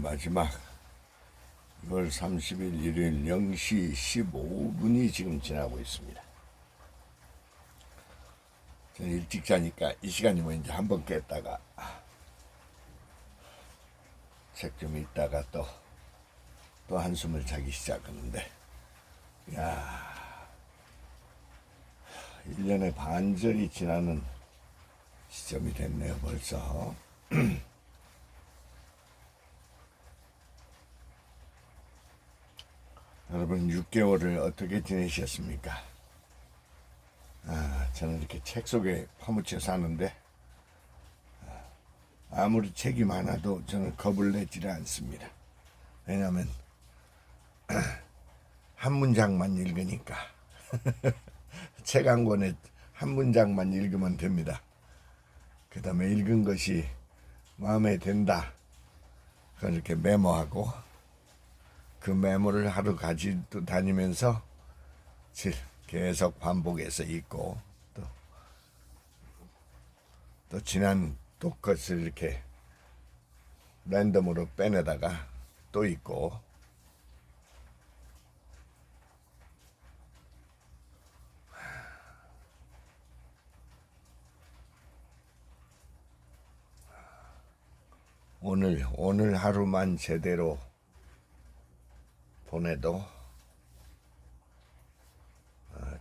마지막 6월 30일 일요일 0시 15분이 지금 지나고 있습니다. 저는 일찍 자니까 이 시간이면 이제 한번 깼다가 책 좀 읽다가 또 한숨을 자기 시작하는데, 야, 1년의 반절이 지나는 시점이 됐네요 벌써. 여러분 6개월을 어떻게 지내셨습니까? 저는 이렇게 책 속에 파묻혀 사는데 아무리 책이 많아도 저는 겁을 내지를 않습니다. 왜냐하면 한 문장만 읽으니까. 책 한 권에 한 문장만 읽으면 됩니다. 그 다음에 읽은 것이 마음에 든다, 그걸 이렇게 메모하고 그 메모를 하루 가지고 다니면서 계속 반복해서 읽고 또 지난 것을 이렇게 랜덤으로 빼내다가 또 읽고, 오늘 하루만 제대로 보내도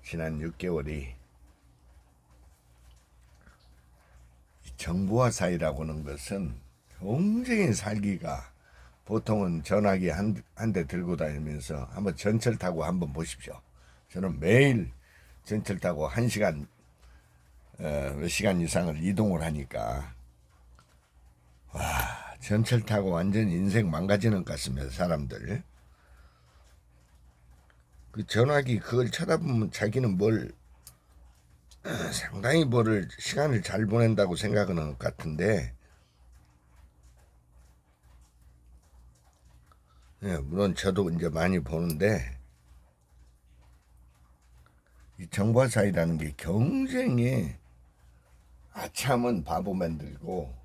지난 6개월이 정부와 사이라고 하는 것은 굉장히 살기가, 보통은 전화기 한 대 들고 다니면서 한번 전철 타고 한번 보십시오. 저는 매일 전철 타고 1시간 몇 시간 이상을 이동을 하니까 전철 타고 완전 인생 망가지는 것 같습니다. 사람들 그 전화기 그걸 쳐다보면 자기는 상당히 시간을 잘 보낸다고 생각하는 것 같은데, 물론 저도 이제 많이 보는데, 이 정보화 사이라는 게 굉장히 아참은 바보 만들고,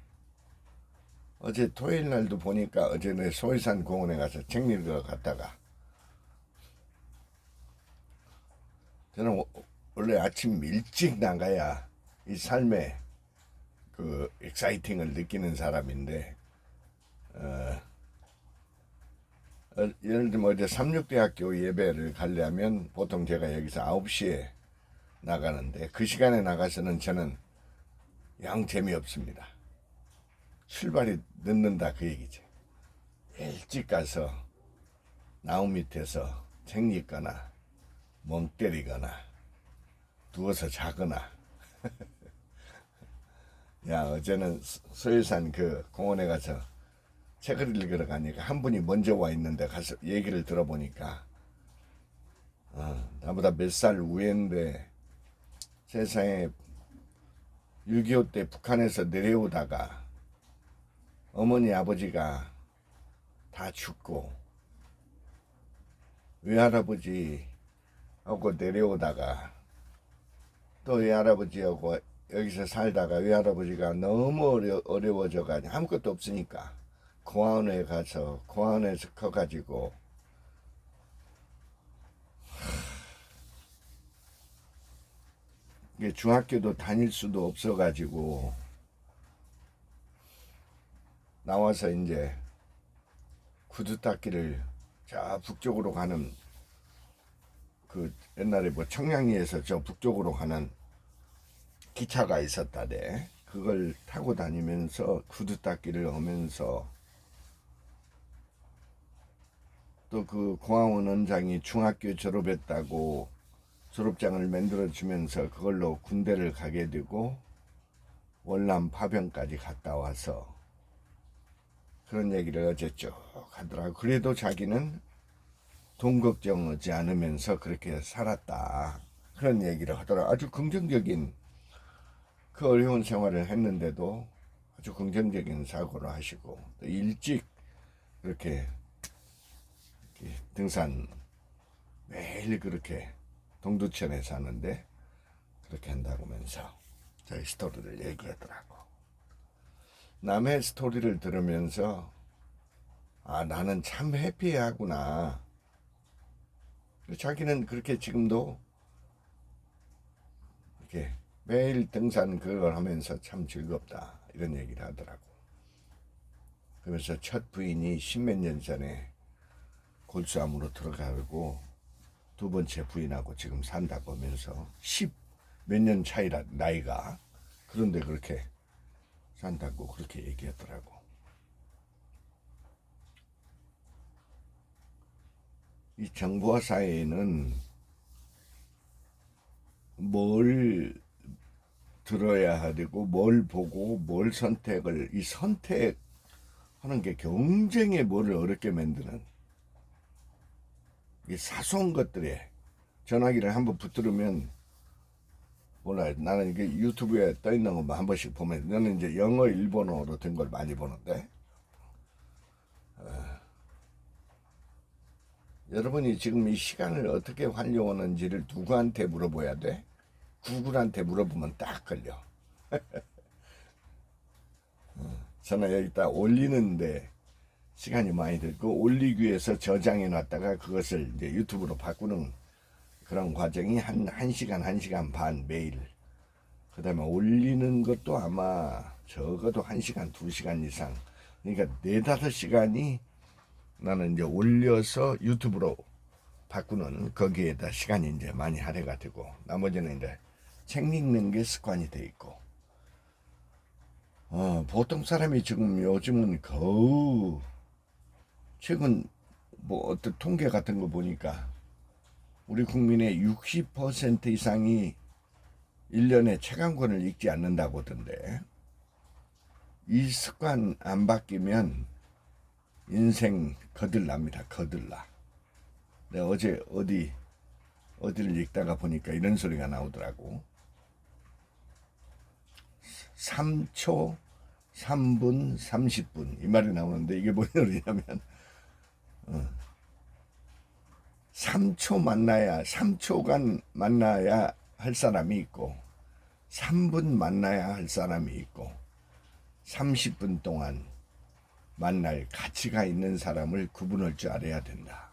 어제 토요일 날도 보니까 어제 내 소해산 공원에 가서 책 읽으러 갔다가, 저는 원래 아침 일찍 나가야 이 삶의 그 익사이팅을 느끼는 사람인데, 예를 들면 어제 삼육대학교 예배를 가려면 보통 제가 여기서 9시에 나가는데, 그 시간에 나가서는 저는 영 재미없습니다. 출발이 늦는다 그 얘기죠. 일찍 가서 나무 밑에서 책 읽거나 멍 때리거나 누워서 자거나. 어제는 소해산 그 공원에 가서 책을 읽으러 가니까 한 분이 먼저 와 있는데 가서 얘기를 들어보니까 나보다 몇 살 위인데 세상에 6.25 때 북한에서 내려오다가 어머니 아버지가 다 죽고 외할아버지하고 내려오다가 또 외할아버지하고 여기서 살다가 외할아버지가 너무 어려워져가지고 아무것도 없으니까 고아원에 가서 고아원에서 커가지고 중학교도 다닐 수도 없어가지고 나와서 이제 구두 닦기를 저 북쪽으로 가는, 그 옛날에 청량리에서 저 북쪽으로 가는 기차가 있었다대. 그걸 타고 다니면서 구두 닦기를 하면서, 또 그 고아원 원장이 중학교 졸업했다고 졸업장을 만들어 주면서 그걸로 군대를 가게 되고 월남 파병까지 갔다 와서 그런 얘기를 어제 쭉 하더라고. 그래도 자기는 돈 걱정하지 않으면서 그렇게 살았다, 그런 얘기를 하더라고. 아주 긍정적인, 그 어려운 생활을 했는데도 아주 긍정적인 사고를 하시고, 또 일찍 그렇게 등산 매일 그렇게 동두천에 사는데 그렇게 한다고 하면서 저희 스토리를 얘기하더라고. 남의 스토리를 들으면서 아, 나는 참 해피하구나. 자기는 그렇게 지금도 이렇게 매일 등산 그걸 하면서 참 즐겁다 이런 얘기를 하더라고. 그러면서 첫 부인이 십몇 년 전에 골수암으로 들어가고 두 번째 부인하고 지금 산다고 하면서 십 몇 년 차이라 나이가, 그런데 그렇게 산다고 그렇게 얘기하더라고. 이 정보화 사회에는 뭘 들어야 되고 뭘 보고 뭘 선택을, 이 선택하는 게 경쟁에 뭐를 어렵게 만드는 이 사소한 것들에 전화기를 한번 붙들으면 몰라. 나는 이게 유튜브에 떠 있는 것만 한 번씩 보면, 너는 이제 영어 일본어로 된 걸 많이 보는데, 여러분이 지금 이 시간을 어떻게 활용하는지를 누구한테 물어봐야 돼? 구글한테 물어보면 딱 걸려. 저는 여기다 올리는데 시간이 많이 들고, 올리기 위해서 저장해 놨다가 그것을 이제 유튜브로 바꾸는 그런 과정이 한 시간 반 매일. 그 다음에 올리는 것도 아마 적어도 1시간, 2시간 이상. 그러니까 4~5시간이 나는 이제 올려서 유튜브로 바꾸는 거기에다 시간이 이제 많이 할애가 되고, 나머지는 이제 책 읽는 게 습관이 돼 있고, 보통 사람이 지금 요즘은 거의 최근 뭐 어떤 통계 같은 거 보니까 우리 국민의 60% 이상이 1년에 책 한 권을 읽지 않는다고 하던데, 이 습관 안 바뀌면 인생 거들납니다. 거들나. 내가 어제 어디를 읽다가 보니까 이런 소리가 나오더라고. 3초 3분 30분 이 말이 나오는데, 이게 뭔 소리냐면 3초간 만나야 할 사람이 있고, 3분 만나야 할 사람이 있고, 30분 동안 만날 가치가 있는 사람을 구분할 줄 알아야 된다.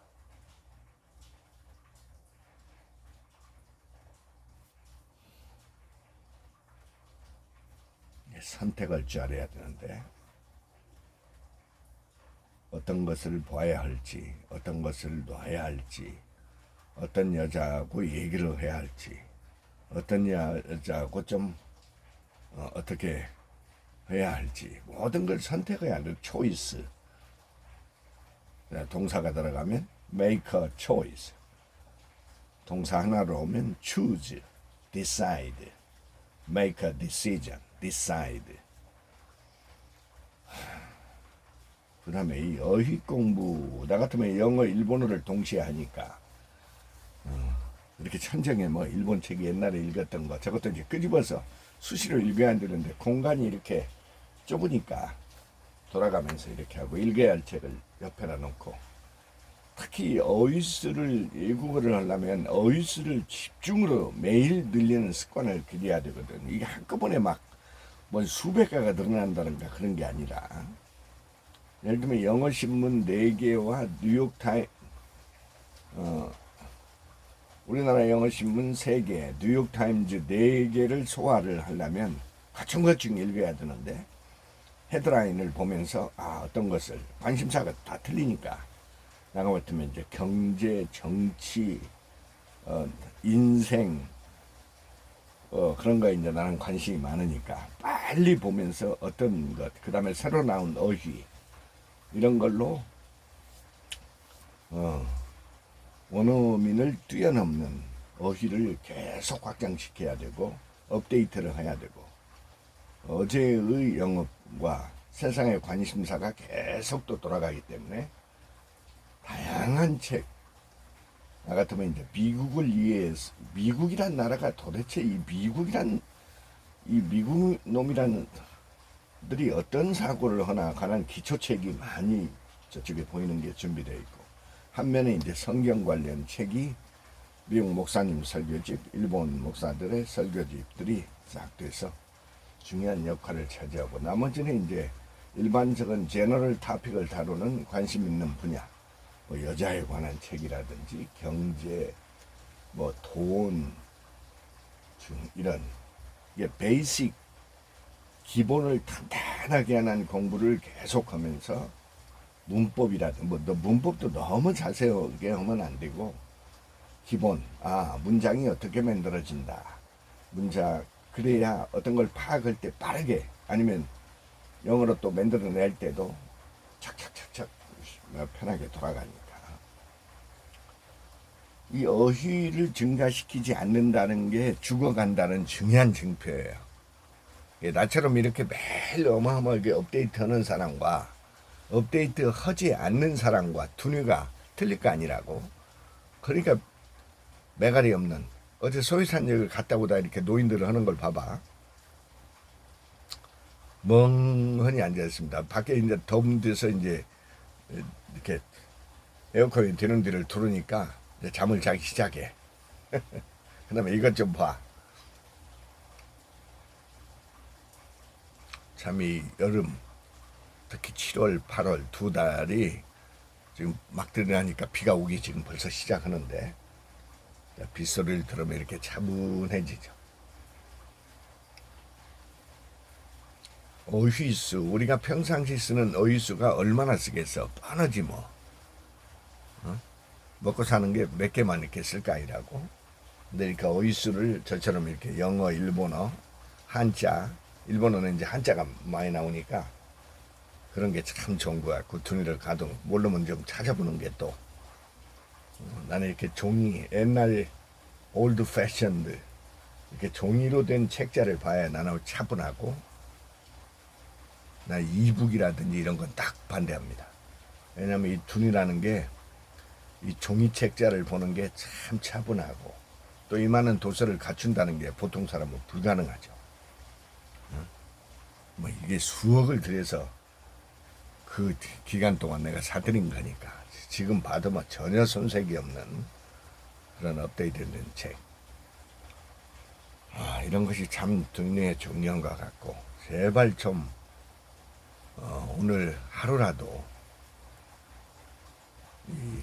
선택할 줄 알아야 되는데, 어떤 것을 봐야 할지, 어떤 것을 놔야 할지, 어떤 여자하고 얘기를 해야 할지, 어떤 여자하고 좀 어떻게 해야 할지, 모든 걸 선택해야 돼. 초이스. 동사가 들어가면 make a choice. 동사 하나로 오면 choose, decide, make a decision, decide. 그 다음에 이 어휘 공부, 나 같으면 영어, 일본어를 동시에 하니까 이렇게 천정에 뭐 일본 책이 옛날에 읽었던 거 저것도 이제 끄집어서 수시로 읽어야 되는데, 공간이 이렇게 좁으니까 돌아가면서 이렇게 하고, 읽어야 할 책을 옆에다 놓고, 특히 어휘수를, 외국어를 하려면 어휘수를 집중으로 매일 늘리는 습관을 들여야 되거든. 이게 한꺼번에 막 뭐 수백 가가 늘어난다든가 그런 게 아니라, 예를 들면 영어 신문 4개와 뉴욕 타임, 우리나라 영어 신문 3개, 뉴욕 타임즈 4개를 소화를 하려면 가충가충 읽어야 되는데, 헤드라인을 보면서 어떤 것을, 관심사가 다 틀리니까, 나가 같으면 이제 경제, 정치, 인생, 그런 거에 이제 나는 관심이 많으니까 빨리 보면서 어떤 것, 그 다음에 새로 나온 어휘, 이런 걸로 원어민을 뛰어넘는 어휘를 계속 확장시켜야 되고, 업데이트를 해야 되고, 어제의 영업과 세상의 관심사가 계속 또 돌아가기 때문에 다양한 책, 나 같으면 이제 미국을 이해해서, 미국이란 나라가 도대체 이 미국 놈이란 들이 어떤 사고를 하나 관한 기초책이 많이 저쪽에 보이는 게 준비되어 있고, 한면에 이제 성경 관련 책이 미국 목사님 설교집, 일본 목사들의 설교집들이 싹 돼서 중요한 역할을 차지하고, 나머지는 이제 일반적인 제너럴 토픽을 다루는 관심 있는 분야, 뭐 여자에 관한 책이라든지 경제, 뭐 돈, 이런 이게 베이직 기본을 탄탄하게 하는 공부를 계속하면서 문법이라든 뭐 문법도 너무 자세하게 하면 안 되고 기본 문장이 어떻게 만들어진다 문장 그래야 어떤 걸 파악할 때 빠르게 아니면 영어로 또 만들어낼 때도 착착착착 편하게 돌아가니까 이 어휘를 증가시키지 않는다는 게 죽어간다는 중요한 증표예요. 나처럼 이렇게 매일 어마어마하게 업데이트하는 사람과 업데이트 하지 않는 사람과 두뇌가 틀릴 거 아니라고. 그러니까 매갈이 없는 어제 소유산역을 갔다 오다 이렇게 노인들을 하는 걸 봐봐. 멍하니 앉아있습니다. 밖에 이제 더운 데서 이제 이렇게 에어컨이 되는 데를 들으니까 이제 잠을 자기 시작해. 그 다음에 이것 좀 봐. 참 이 여름 특히 7월 8월 두 달이 지금 막 들어가니까 비가 오기 지금 벌써 시작하는데 빗소리를 들으면 이렇게 차분해지죠. 어휘수 우리가 평상시 쓰는 어휘수가 얼마나 쓰겠어. 뻔하지 뭐. 먹고 사는 게 몇 개만 이렇게 쓸까 이라고. 근데 그러니까 어휘수를 저처럼 이렇게 영어, 일본어, 한자, 일본어는 이제 한자가 많이 나오니까 그런 게 참 좋은 거야. 그 두뇌를 가도 모르면 좀 찾아보는 게 또 나는 이렇게 종이 옛날 올드 패션드 이렇게 종이로 된 책자를 봐야 나는 차분하고 나 이북이라든지 이런 건 딱 반대합니다. 왜냐하면 이 두뇌라는 게 이 종이 책자를 보는 게 참 차분하고 또 이 많은 도서를 갖춘다는 게 보통 사람은 불가능하죠. 뭐 이게 수억을 들여서 그 기간 동안 내가 사들인 거니까 지금 봐도 뭐 전혀 손색이 없는 그런 업데이트된 책. 이런 것이 참 두뇌에 중요한 것 같고 제발 좀 오늘 하루라도 이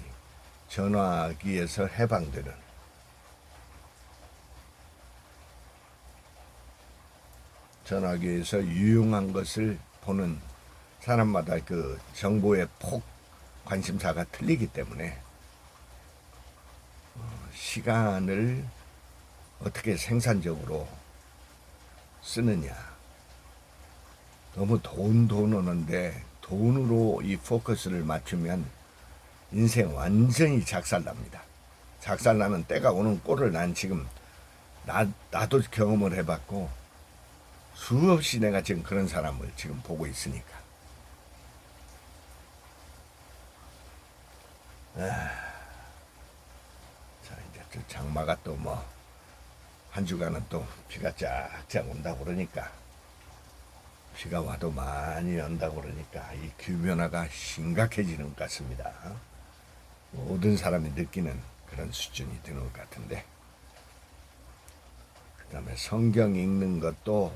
전화기에서 해방되는 전화기에서 유용한 것을 보는 사람마다 그 정보의 폭 관심사가 틀리기 때문에 시간을 어떻게 생산적으로 쓰느냐. 너무 돈 오는데 돈으로 이 포커스를 맞추면 인생 완전히 작살납니다. 작살나는 때가 오는 꼴을 난 지금 나도 경험을 해봤고 수없이 내가 지금 그런 사람을 지금 보고 있으니까. 자 이제 장마가 또 뭐 한 주간은 또 비가 쫙쫙 온다고 그러니까 비가 와도 많이 온다고 그러니까 이 기후변화가 심각해지는 것 같습니다. 모든 사람이 느끼는 그런 수준이 되는 것 같은데 그 다음에 성경 읽는 것도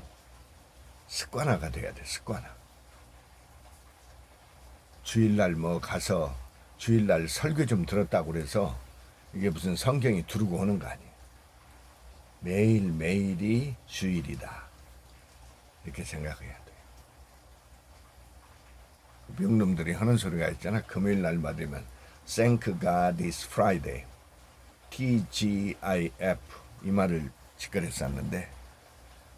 습관화가 돼야 돼. 습관화. 주일날 뭐 가서 주일날 설교 좀 들었다고 그래서 이게 무슨 성경이 두르고 오는 거 아니에요. 매일매일이 주일이다 이렇게 생각해야 돼. 미국 놈들이 하는 소리가 있잖아. 금요일날 받으면 Thank God it's Friday TGIF 이 말을 직거랬었는데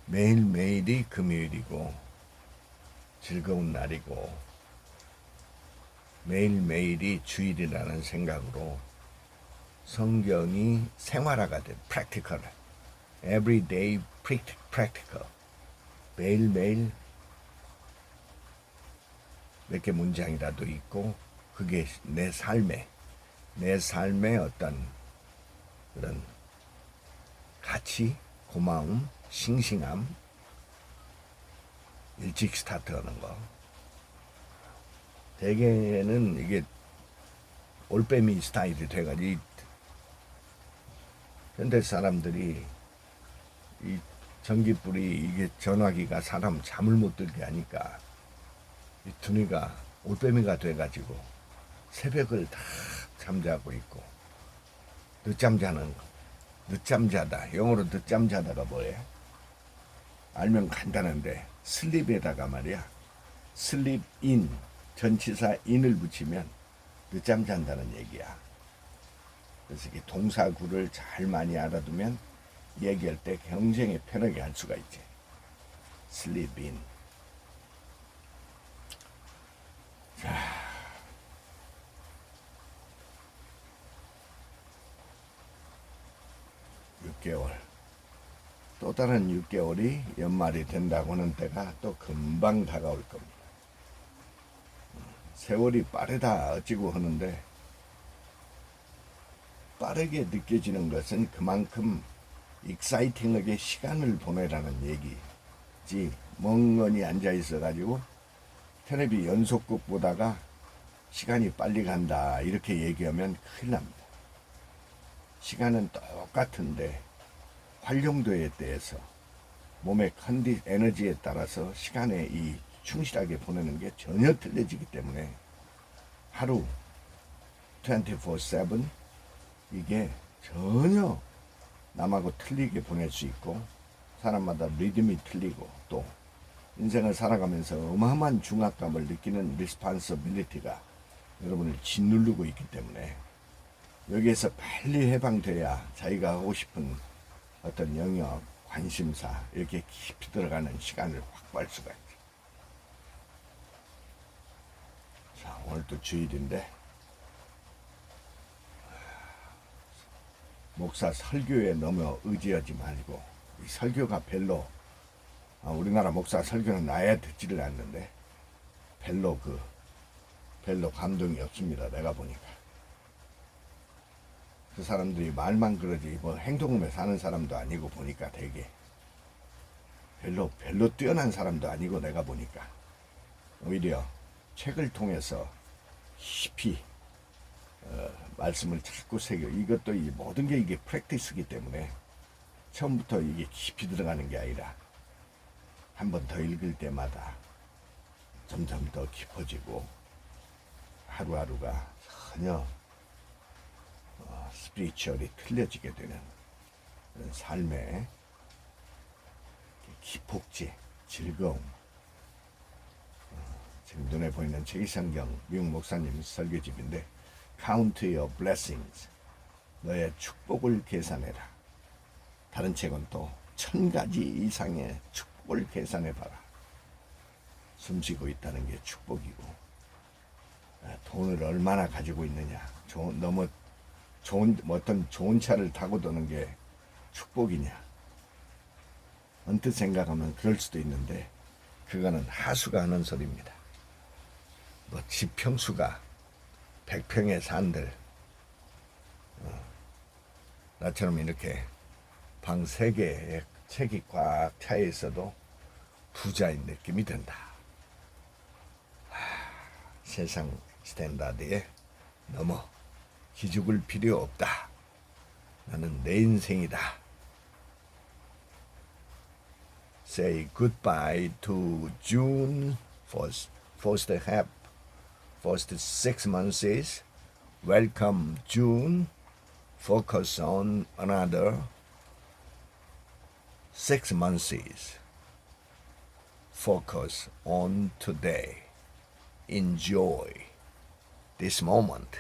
매일매일이 금요일이고 즐거운 날이고 매일매일이 주일이라는 생각으로 성경이 생활화가 된 practical, everyday practical 매일매일 몇 개 문장이라도 있고 그게 내 삶의 어떤 그런 가치, 고마움, 싱싱함 일찍 스타트하는 거. 대개는 이게 올빼미 스타일이 돼가지고 현대 사람들이 이 전기불이 이게 전화기가 사람 잠을 못 들게 하니까 이 두뇌가 올빼미가 돼가지고 새벽을 다 잠자고 있고 늦잠 자는 거. 늦잠 자다. 영어로 늦잠 자다가 뭐예요? 알면 간단한데 슬립에다가 말이야. 슬립 인 전치사 인을 붙이면 늦잠 잔다는 얘기야. 그래서 이게 동사구를 잘 많이 알아두면 얘기할 때 굉장히 편하게 할 수가 있지. 슬립 인. 자, 6개월. 또 다른 6개월이 연말이 된다고 하는 때가 또 금방 다가올 겁니다. 세월이 빠르다 어찌고 하는데 빠르게 느껴지는 것은 그만큼 익사이팅하게 시간을 보내라는 얘기지. 멍하니 앉아 있어가지고 텔레비 연속극 보다가 시간이 빨리 간다 이렇게 얘기하면 큰일 납니다. 시간은 똑같은데 활용도에 대해서 몸의 에너지에 따라서 시간에 이 충실하게 보내는 게 전혀 틀려지기 때문에 하루 24/7 이게 전혀 남하고 틀리게 보낼 수 있고 사람마다 리듬이 틀리고 또 인생을 살아가면서 어마어마한 중압감을 느끼는 리스판서빌리티가 여러분을 짓누르고 있기 때문에 여기에서 빨리 해방돼야 자기가 하고 싶은 어떤 영역, 관심사 이렇게 깊이 들어가는 시간을 확보할 수가 있죠. 자, 오늘 또 주일인데 목사 설교에 너무 의지하지 말고 이 설교가 별로 우리나라 목사 설교는 아예 듣지를 않는데 별로 감동이 없습니다. 내가 보니까 그 사람들이 말만 그러지 뭐 행동으로 사는 사람도 아니고 보니까 되게 별로 뛰어난 사람도 아니고 내가 보니까 오히려 책을 통해서 깊이 말씀을 자꾸 새겨. 이것도 이 모든 게 이게 프랙티스이기 때문에 처음부터 이게 깊이 들어가는 게 아니라 한 번 더 읽을 때마다 점점 더 깊어지고 하루하루가 전혀 스피리추얼이 틀려지게 되는 그런 삶의 기폭제, 즐거움. 지금 눈에 보이는 제기성경 미국 목사님 설교집인데 Count your blessings. 너의 축복을 계산해라. 다른 책은 또 1000가지 이상의 축복을 계산해봐라. 숨쉬고 있다는 게 축복이고 돈을 얼마나 가지고 있느냐. 너무 어떤 좋은 차를 타고 도는 게 축복이냐. 언뜻 생각하면 그럴 수도 있는데 그거는 하수가 하는 소리입니다. 뭐 지평수가 100평의 산들 나처럼 이렇게 방 3개에 책이 꽉 차 있어도 부자인 느낌이 든다. 세상 스탠다드에 넘어 기죽을 필요 없다. 나는 내 인생이다. Say goodbye to June first 6 months. Welcome June. Focus on another 6 months. Focus on today. Enjoy this moment.